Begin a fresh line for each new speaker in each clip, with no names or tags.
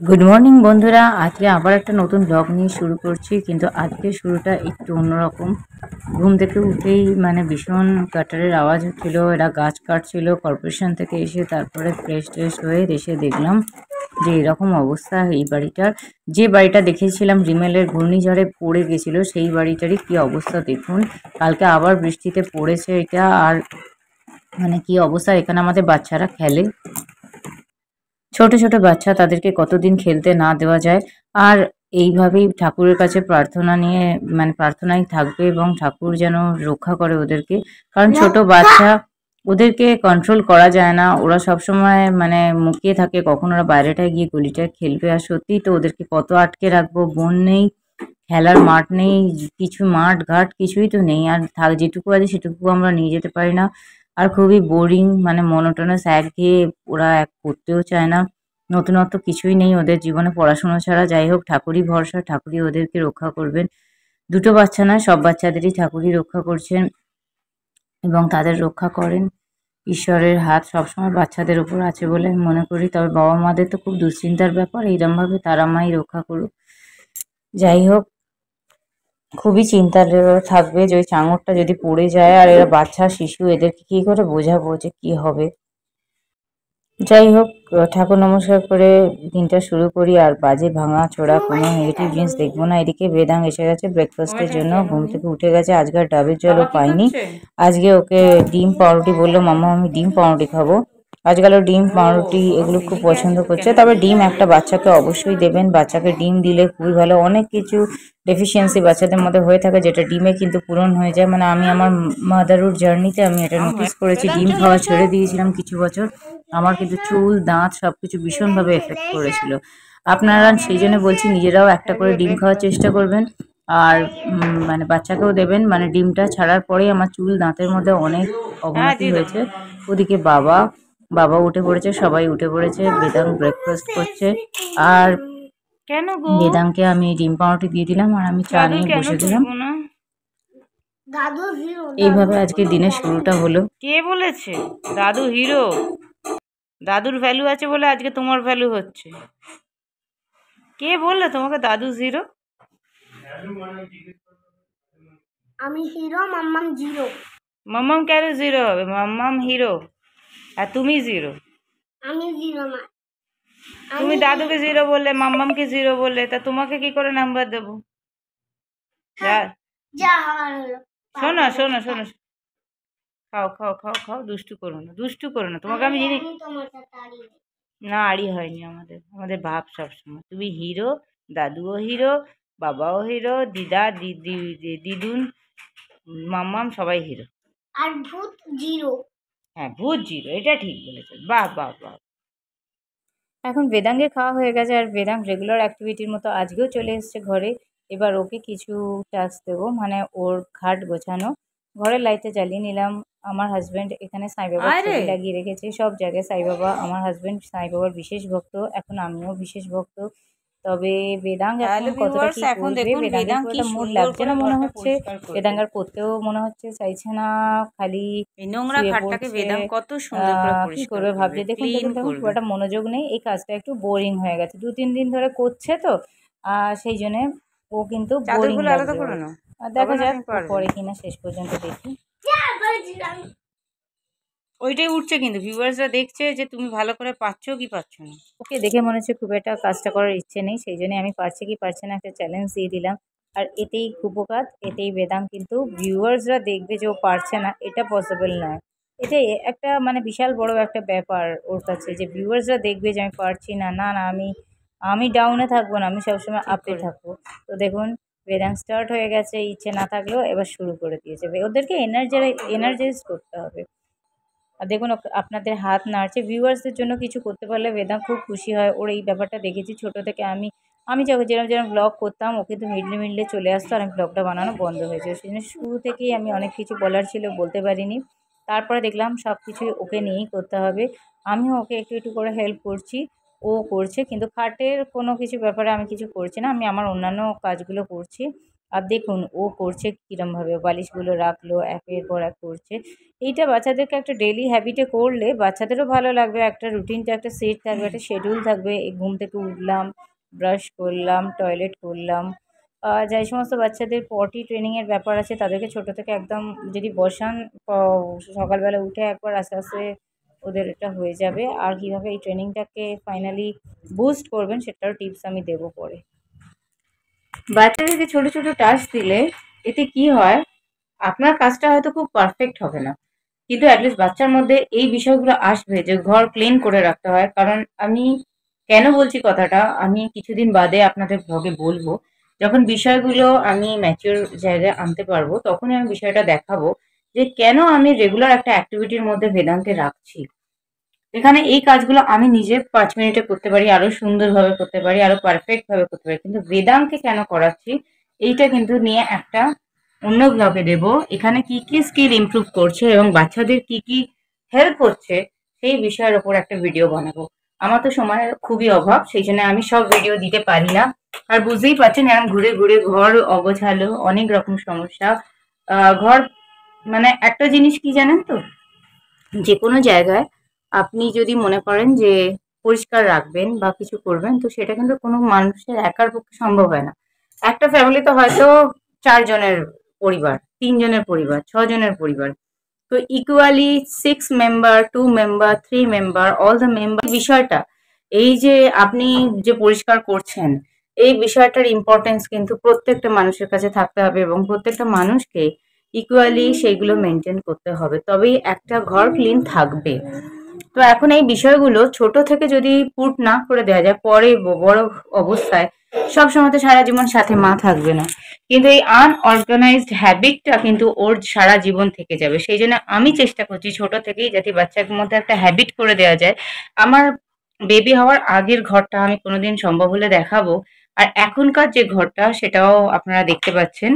Good morning বন্ধুরা, আজকে আবার একটা নতুন ব্লগ নিয়ে শুরু করছি। কিন্তু আজকে শুরুটা একটু অন্যরকম। ঘুম থেকে উঠেই ভীষণ কাটারের আওয়াজ হচ্ছিল, এরা গাছ কাটছিল কর্পোরেশন থেকে এসে। তারপরে ফ্রেশ ট্রেশ হয়ে এসে দেখলাম যে এরকম অবস্থা এই বাড়িটার। যে বাড়িটা দেখেছিলাম রিমেলের ঘূর্ণিঝড়ে পড়ে গেছিল, সেই বাড়িটারই কি অবস্থা দেখুন। কালকে আবার বৃষ্টিতে পড়েছে এটা। আর কি অবস্থা, এখানে আমাদের বাচ্চারা খেলে, ছোট ছোট বাচ্চা, তাদেরকে কতদিন খেলতে না দেওয়া যায়। আর এইভাবেই ঠাকুরের কাছে প্রার্থনা নিয়ে প্রার্থনাই থাকবে, এবং ঠাকুর যেন রক্ষা করে ওদেরকে। কারণ ছোট বাচ্চা, ওদেরকে কন্ট্রোল করা যায় না। ওরা সবসময় মুখিয়ে থাকে কখন ওরা বাইরেটায় গিয়ে গলিটায় খেলবে। আর সত্যি তো, ওদেরকে কত আটকে রাখবো, বন নেই, খেলার মাঠ নেই, কিছু মাঠ ঘাট কিছুই তো নেই। আর যেটুকু আছে সেটুকু আমরা নিয়ে যেতে পারি না। আর খুবই বোরিং, মনোটোনাস, একঘেয়ে। ওরা পড়তেও চায় না, নতুনত্ব কিছুই নেই ওদের জীবনে পড়াশোনা ছাড়া। যাই হোক, ঠাকুরই ভরসা, ঠাকুরই ওদেরকে রক্ষা করবেন। দুটো বাচ্চা নয়, সব বাচ্চাদেরই ঠাকুরই রক্ষা করছেন এবং তাদের রক্ষা করেন। ঈশ্বরের হাত সবসময় বাচ্চাদের উপর আছে বলে আমি মনে করি। তবে বাবা মাদের তো খুব দুশ্চিন্তার ব্যাপার, এইরমভাবে তারা মাই রক্ষা করুক। যাই হোক, খুবই চিন্তার থাকবে যে ওই চাঙড়টা যদি পড়ে যায়। আর এরা বাচ্চা শিশু, এদেরকে কি করে বোঝাবো যে কি হবে। যাই হোক, ঠাকুর নমস্কার করে দিনটা শুরু করি। আর বাজে ভাঙা চোরা কোনো নেগেটিভ জিনিস দেখবো না। এদিকে বেদাং এসে গেছে ব্রেকফাস্টের জন্য, ঘুম থেকে উঠে গেছে। আজকে আর ডাবের জলও পাইনি। আজকে ওকে ডিম পাউরুটি বললো, মাম্মা আমি ডিম পাউরুটি খাবো। আজকাল ও ডিম পাউরুটি এগুলো খুব পছন্দ করছে। তবে ডিম একটা বাচ্চাকে অবশ্যই দেবেন। বাচ্চাকে ডিম দিলে খুবই ভালো। অনেক কিছু ডেফিসিয়েন্সি বাচ্চাদের মধ্যে হয়ে থাকে, যেটা ডিমে কিন্তু পূরণ হয়ে যায়। আমি আমার মাদারহুড জার্নিতে আমি এটা নোটিস করেছি। ডিম খাওয়া ছেড়ে দিয়েছিলাম কিছু বছর, আমার কিন্তু চুল দাঁত সবকিছু ভীষণভাবে এফেক্ট করেছিল। আপনারা সেই জন্য বলছি, নিজেরাও একটা করে ডিম খাওয়ার চেষ্টা করবেন। আর বাচ্চাকেও দেবেন। ডিমটা ছাড়ার পরেই আমার চুল দাঁতের মধ্যে অনেক অবনতি হয়েছে। ওদিকে বাবা বাবা উঠে পড়েছে, সবাই উঠে পড়েছে। বেদাং ব্রেকফাস্ট করছে। আর
কেন গো
বেদাংকে আমি ডিম পাউরুটি দিয়ে দিলাম, আর আমি চা
দাদুর
নিয়ে
কেন
বসে দিলাম।
তুলবো না?
এইভাবে আজকে দিনের শুরুটা হলো।
কে বলেছে দাদু হিরো? দাদুর ভ্যালু আছে বলে আজকে তোমার ভ্যালু হচ্ছে। কে বললে তোমাকে দাদু জিরো?
আমি হিরো, মাম্মাম জিরো।
মাম্মাম কেন জিরো হবে? মাম্মাম হিরো আর তুমি জিরো।
আমি জিরো না।
তুমি দাদুকে জিরো বললে, মাম্মামকে জিরো বললে, তা তোমাকে কি করে নাম্বার দেবো?
যা হওয়ার হলো।
শোনো শোনো শোনো, খাও খাও খাও খাও, দুষ্টু করো না, দুষ্টু করো না। তোমাকে আমি জিনিস
তোমার সাথে আড়ি
না, আড়ি হয়নি। আমাদের আমাদের ভাব সবসময় তুমি হিরো, দাদুও হিরো, বাবাও হিরো, দিদা দিদি দিদুন মাম্মাম সবাই হিরো।
আর ভূত জিরো।
হ্যাঁ, ভূত জিরো, এটা ঠিক বলেছো। বাহ বাহ বাহ।
এখন বেদাঙ্গে খাওয়া হয়ে গেছে, আর বেদাং রেগুলার অ্যাক্টিভিটির মতো আজকেও চলে এসেছে ঘরে। এবার ওকে কিছু টাস্ক দেবো, ওর খাট গোছানো। ঘরের লাইটটা জ্বালিয়ে নিলাম। আমার হাজব্যান্ড এখানে সাইবাবার ছবি লাগিয়ে রেখেছে, সব জায়গায় সাইবাবা। আমার হাজব্যান্ড সাইবাবার বিশেষ ভক্ত, এখন আমিও বিশেষ ভক্ত। তবে বেদাং এখন কতটা কি করবে, বেদাঙ্গের খুব একটা মুড লাগছে না মনে হচ্ছে। বেদাঙ্গার পড়তেও মনে হচ্ছে চাইছে না, খালি
এই নোংরা
শুয়ে
খাটটাকে
পড়ছে।
বেদাং কত সুন্দর করে
কি
পরিষ্কার
করবে
করবে,
ভাবছে। দেখুন
ক্লিন
দেখুন দেখুন, খুব
করবে।
একটা মনোযোগ নেই। এই কাজটা একটু বোরিং হয়ে গেছে, 2-3 দিন ধরে করছে তো। সেই জন্যে ও কিন্তু বোরিং
চাদরগুলো আলাদা
লাগছে
করে
ওর।
নাও,
দেখা
হবে না
যাক
তুমি
ও
পারবে।
করে কিনা, শেষ পর্যন্ত দেখি।
ওইটাই উঠছে, কিন্তু ভিউয়ার্সরা দেখছে যে তুমি ভালো করে পাচ্ছো কি পাচ্ছ না।
ওকে দেখে মনে হচ্ছে খুব একটা কাজটা করার ইচ্ছে নেই, সেই জন্য আমি পারছি কি পারছি না একটা চ্যালেঞ্জ দিয়ে দিলাম। আর এতেই কুপকাত, এতেই বেদাম কিন্তু ভিউয়ার্সরা দেখবে যে ও পারছে না, এটা পসিবল নয়। এটাই একটা বিশাল বড় একটা ব্যাপার ওর কাছে, যে ভিউয়ার্সরা দেখবে যে আমি পারছি না। না না, আমি আমি ডাউনে থাকবো না, আমি সবসময়
ঠিক
আপে
করে।
থাকবো। তো দেখুন, বেদাং স্টার্ট হয়ে গেছে, ইচ্ছে না থাকলেও এবার শুরু করে দিয়েছে। ওদেরকে এনার্জাইজ করতে হবে। আর দেখুন আপনাদের হাত নাড়ছে, ভিউয়ার্সদের জন্য কিছু করতে পারলে বেদাং খুব খুশি হয়। ওর এই ব্যাপারটা দেখেছি ছোট থেকে। আমি আমি যখন যেরকম যেরকম ব্লগ করতাম, ও কিন্তু মিডলে মিডলে চলে আসতো, আর আমি ব্লগটা বানানো বন্ধ হয়েছে। সেই জন্য শুরু থেকেই আমি অনেক কিছু বলার ছিল, বলতে পারিনি। তারপরে দেখলাম সব কিছুই ওকে নিয়েই করতে হবে। আমিও ওকে একটু একটু করে হেল্প করছি, ও করছে। কিন্তু খাটের কোনো কিছু ব্যাপারে আমি কিছু করছি না, আমি আমার অন্যান্য কাজগুলো করছি।
আর দেখুন ও করছে কীরমভাবে, বালিশগুলো রাখলো একের পর এক করছে। এইটা বাচ্চাদেরকে একটা ডেইলি হ্যাবিটে করলে বাচ্চাদেরও ভালো লাগবে, একটা রুটিনটা একটা সেট থাকবে, একটা শিডিউল থাকবে। এই ঘুম থেকে উঠলাম, ব্রাশ করলাম, টয়লেট করলাম। যে সমস্ত বাচ্চাদের পটি ট্রেনিংয়ের ব্যাপার আছে তাদেরকে ছোটো থেকে একদম যদি বসান সকালবেলা উঠে একবার আস্তে আস্তে ওদের এটা হয়ে যাবে। আর কীভাবে এই ট্রেনিংটাকে ফাইনালি বুস্ট করবেন সেটারও টিপস আমি দেবো পরে।
বাচ্চাদেরকে ছোট ছোট টাস্ক দিলে এতে কি হয়, আপনার কাজটা হয়তো খুব পারফেক্ট হবে না, কিন্তু অ্যাটলিস্ট বাচ্চার মধ্যে এই বিষয়গুলো আসবে যে ঘর ক্লিন করে রাখতে হয়। কারণ আমি কেন বলছি কথাটা, আমি কিছুদিন বাদে আপনাদের ব্লগে বলবো, যখন বিষয়গুলো আমি ম্যাচিওর জায়গায় আনতে পারবো তখনই আমি বিষয়টা দেখাবো যে কেন আমি রেগুলার একটা অ্যাক্টিভিটির মধ্যে বেদাঙ্কে রাখছি। এখানে এই কাজগুলো আমি নিজে 5 মিনিটে করতে পারি, আরো সুন্দরভাবে করতে পারি, আরো পারফেক্ট ভাবে করতে পারি, কিন্তু বেদাঙ্কে কেন করাচ্ছি এইটা কিন্তু নিয়ে একটা অন্য ব্লগে দেব। এখানে কি কি স্কিল ইমপ্রুভ করছে এবং বাচ্চাদের কি কি হেল্প হচ্ছে সেই বিষয়ের ওপর একটা ভিডিও বানাবো। আমার তো সময়ের খুবই অভাব, সেই জন্য আমি সব ভিডিও দিতে পারি না। আর বুঝতেই পারছেন এরকম ঘুরে ঘুরে ঘর অগোছালো, অনেক রকম সমস্যা। ঘর মানে একটা জিনিস কি জানেন তো, যে কোনো জায়গায় আপনি যদি মনে করেন যে পরিষ্কার রাখবেন বা কিছু করবেন, তো সেটা কিন্তু কোনো মানুষের একার পক্ষে সম্ভব হয় না। একটা ফ্যামিলিতে হয়তো 4 জনের পরিবার, 3 জনের পরিবার, 6 জনের পরিবার, তো equally 6 member, 2 member, 3 member, all the member বিষয়টা, এই যে আপনি যে পরিষ্কার করছেন এই বিষয়টার ইম্পর্টেন্স কিন্তু প্রত্যেকটা মানুষের কাছে থাকতে হবে এবং প্রত্যেকটা মানুষকে ইকুয়ালি সেইগুলো মেনটেন করতে হবে, তবেই একটা ঘর ক্লিন থাকবে। তো এখন এই বিষয়গুলো ছোট থেকে যদি পুট না করে দেওয়া যায়, পরে বড় অবস্থায় সব সময় তো সারা জীবন সাথে মা থাকবে না, কিন্তু এই আনঅর্গানাইজড হ্যাবিটটা কিন্তু ওর সারা জীবন থেকে যাবে। সেই জন্য আমি চেষ্টা করছি ছোট থেকেই যাতে বাচ্চার মধ্যে একটা হ্যাবিট করে দেওয়া যায়। আমার বেবি হওয়ার আগের ঘরটা আমি কোনোদিন সম্ভব হলে দেখাবো, আর এখনকার যে ঘরটা সেটাও আপনারা দেখতে পাচ্ছেন,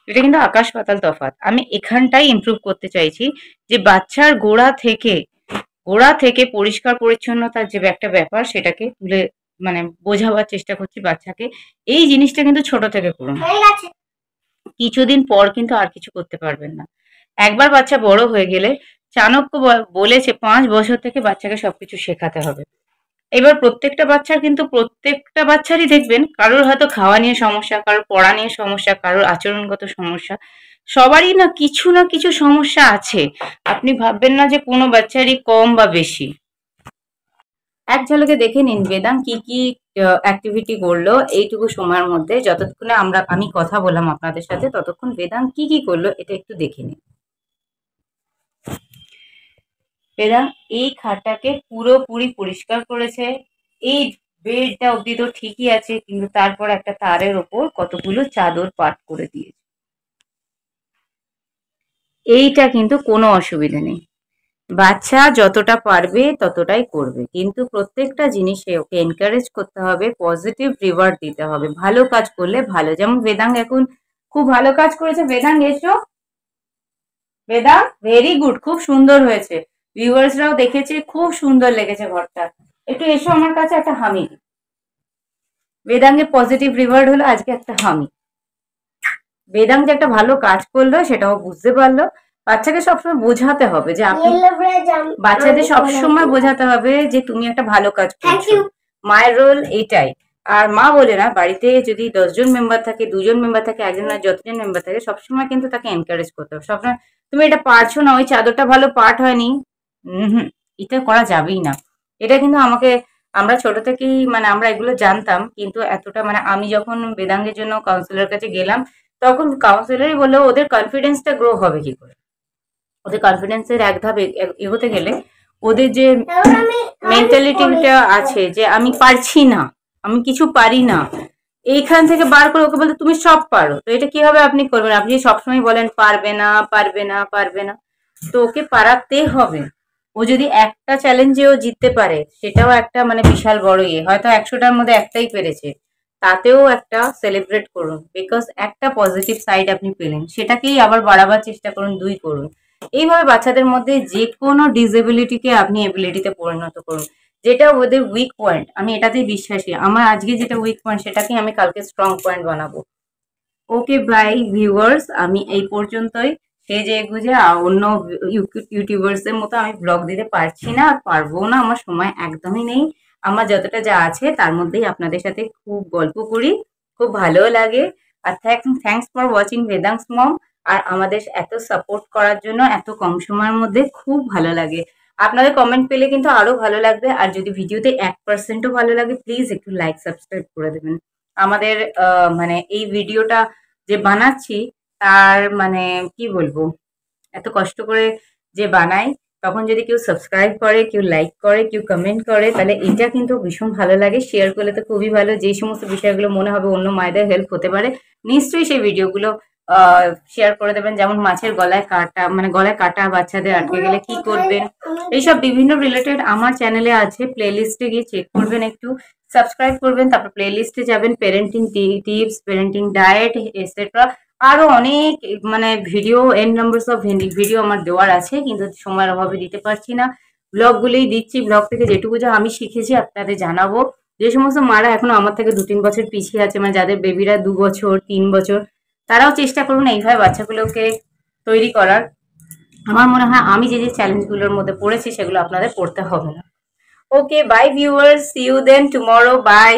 এটা কিন্তু আকাশ পাতাল তফাৎ। আমি এখানটাই ইমপ্রুভ করতে চাইছি যে বাচ্চার গোড়া থেকে পরিষ্কার পরিচ্ছন্নতার যে একটা ব্যাপার সেটাকে তুলে মানে বোঝাবার চেষ্টা করছি বাচ্চাকে। এই জিনিসটা কিন্তু ছোট থেকে করুন,
হয়ে গেছে।
কিছুদিন পর কিন্তু আর কিছু করতে পারবেন না। একবার বাচ্চা বড় হয়ে গেলে চাণক্য বলেছে 5 বছর থেকে বাচ্চাকে সবকিছু শেখাতে হবে। এবার প্রত্যেকটা বাচ্চারই দেখবেন কারোর হয়তো খাওয়া নিয়ে সমস্যা, কারোর পড়া নিয়ে সমস্যা, কারোর আচরণগত সমস্যা, সবারই না কিছু সমস্যা আছে। আপনি ভাববেন না যে কোনো বাচ্চারই কম বা বেশি। এক ঝলকে দেখে নিন বেদাং কি কি অ্যাক্টিভিটি করলো এইটুকু সময়ের মধ্যে, যতক্ষণে আমি কথা বললাম আপনাদের সাথে ততক্ষণ বেদাং কি কি করলো এটা একটু দেখে নিন। বেদাং এই খাটটাকে পুরোপুরি পরিষ্কার করেছে। এই বেডটা অব্দি তো ঠিকই আছে, কিন্তু তারপর একটা তারের ওপর কতগুলো চাদর পাট করে দিয়েছে। এইটা কিন্তু কোনো অসুবিধা নেই, বাচ্চা যতটা পারবে ততটাই করবে, কিন্তু প্রত্যেকটা জিনিসে ওকে এনকারেজ করতে হবে, পজিটিভ রিওয়ার্ড দিতে হবে। ভালো কাজ করলে ভালো, যেমন বেদাং এখন খুব ভালো কাজ করেছে। বেদাং এসো, বেদাং ভেরি গুড, খুব সুন্দর হয়েছে, ভিউয়ার্সরাও দেখেছে, খুব সুন্দর লেগেছে ঘরটা। একটু এসো আমার কাছে, একটা হামি। বেদাঙ্গের পজিটিভ রিওয়ার্ড হলো আজকে একটা হামি। বেদাং যে একটা ভালো কাজ করলো সেটাও বুঝতে পারলো। বাচ্চাকে সবসময় বোঝাতে হবে যে আপনি, বাচ্চাদের সবসময় বোঝাতে হবে যে তুমি একটা ভালো কাজ করছো। মায়ের রোল এইটাই। আর মা বলে না, বাড়িতে যদি 10 জন মেম্বার থাকে, 2 জন মেম্বার থাকে, একজন না যতজন মেম্বার থাকে, সবসময় কিন্তু তাকে এনকারেজ করতে হবে। সবসময় তুমি এটা পারছো না, ওই চাদরটা ভালো পাট হয়নি, হুম, এটা করা যাবেই না। এটা কিন্তু আমরা ছোট থেকেই মানে আমরা এগুলো জানতাম, কিন্তু এতটা মানে আমি যখন বেদাঙ্গের জন্য কাউন্সিলর কাছে গেলাম তখন কাউন্সিলরই বললো ওদের কনফিডেন্সটা গ্রো হবে কি করে। ওদের কনফিডেন্সের এক ধাপ এগোতে গেলে ওদের যে মেন্টালিটিটা আছে যে আমি পারছি না, আমি কিছু পারি না, এইখান থেকে বার করে ওকে বলতে তুমি সব পারো, তো এটা কিভাবে আপনি করবেন? আপনি সবসময় বলেন পারবে না পারবে না পারবে না, তো ওকে পারাতে হবে। ও যদি একটা চ্যালেঞ্জেও জিততে পারে সেটাও একটা মানে বিশাল বড় হয়তো 100টার মধ্যে একটাই পেরেছে, তাতেও একটা সেলিব্রেট করুন, বিকজ একটা পজিটিভ সাইড আপনি পেলেন, সেটাকেই আবার বাড়াবার চেষ্টা করুন, 2 করুন। এইভাবে বাচ্চাদের মধ্যে যে কোনো ডিসেবিলিটিকে আপনি এবিলিটিতে পরিণত করুন। যেটা ওদের উইক পয়েন্ট, আমি এটাতেই বিশ্বাসী, আমার আজকে যেটা উইক পয়েন্ট সেটাকে আমি কালকে স্ট্রং পয়েন্ট বানাবো। ওকে বাই ভিউয়ার্স, আমি এই পর্যন্তই। সেজে গুজে অন্য ইউটিউবার্সদের মতো আমি ব্লগ দিতে পারছি না, আর পারবো না, আমার সময় একদমই নেই। আমার যতটা যা আছে তার মধ্যেই আপনাদের সাথে খুব গল্প করি, খুব ভালো লাগে। আর থ্যাংকস ফর ওয়াচিং বেদাংস মম। আর আমাদের এত সাপোর্ট করার জন্য এত কম সময়ের মধ্যে খুব ভালো লাগে। আপনাদের কমেন্ট পেলে কিন্তু আরো ভালো লাগবে। আর যদি ভিডিওতে 1%ও ভালো লাগে প্লিজ একটু লাইক সাবস্ক্রাইব করে দেবেন। আমাদের মানে এই ভিডিওটা যে বানাচ্ছি তার মানে কি বলবো, এত কষ্ট করে যে বানাই, তখন যদি কেউ সাবস্ক্রাইব করে, কেউ লাইক করে, কেউ কমেন্ট করে, তাহলে এটা কিন্তু ভীষণ ভালো লাগে। শেয়ার করলে তো খুবই ভালো। যে সমস্ত বিষয়গুলো মনে হবে অন্য মায়েদের হেল্প হতে পারে, নিশ্চয়ই সেই ভিডিওগুলো শেয়ার করে দেবেন। যেমন মাছের গলায় কাটা, মানে গলায় কাটা বাচ্চাদের আটকে গেলে কি করবেন, এইসব বিভিন্ন রিলেটেড আমার চ্যানেলে আছে। প্লে লিস্টে গিয়ে চেক করবেন, একটু সাবস্ক্রাইব করবেন, তারপর প্লে লিস্টে যাবেন, parenting tips, parenting diet etcetera. আরো অনেক মানে video, N numbers of video আমার দেওয়ার আছে, কিন্তু সময়ের অভাবে দিতে পারছি না। ব্লগগুলোই দিচ্ছি, ব্লগ থেকে যেটুকু যা আমি শিখেছি আপনাদের জানাবো। যে সমস্ত মারা এখনো আমার থেকে 2-3 বছর পিছিয়ে আছে, মানে যাদের বেবিরা 2 বছর 3 বছর, তারাও চেষ্টা করুন এইভাবে বাচ্চাগুলোকে তৈরি করার। আমার মনে হয় আমি যে যে চ্যালেঞ্জগুলোর মধ্যে পড়েছি সেগুলো আপনাদের পড়তে হবে না। Okay bye viewers, see you then tomorrow, by.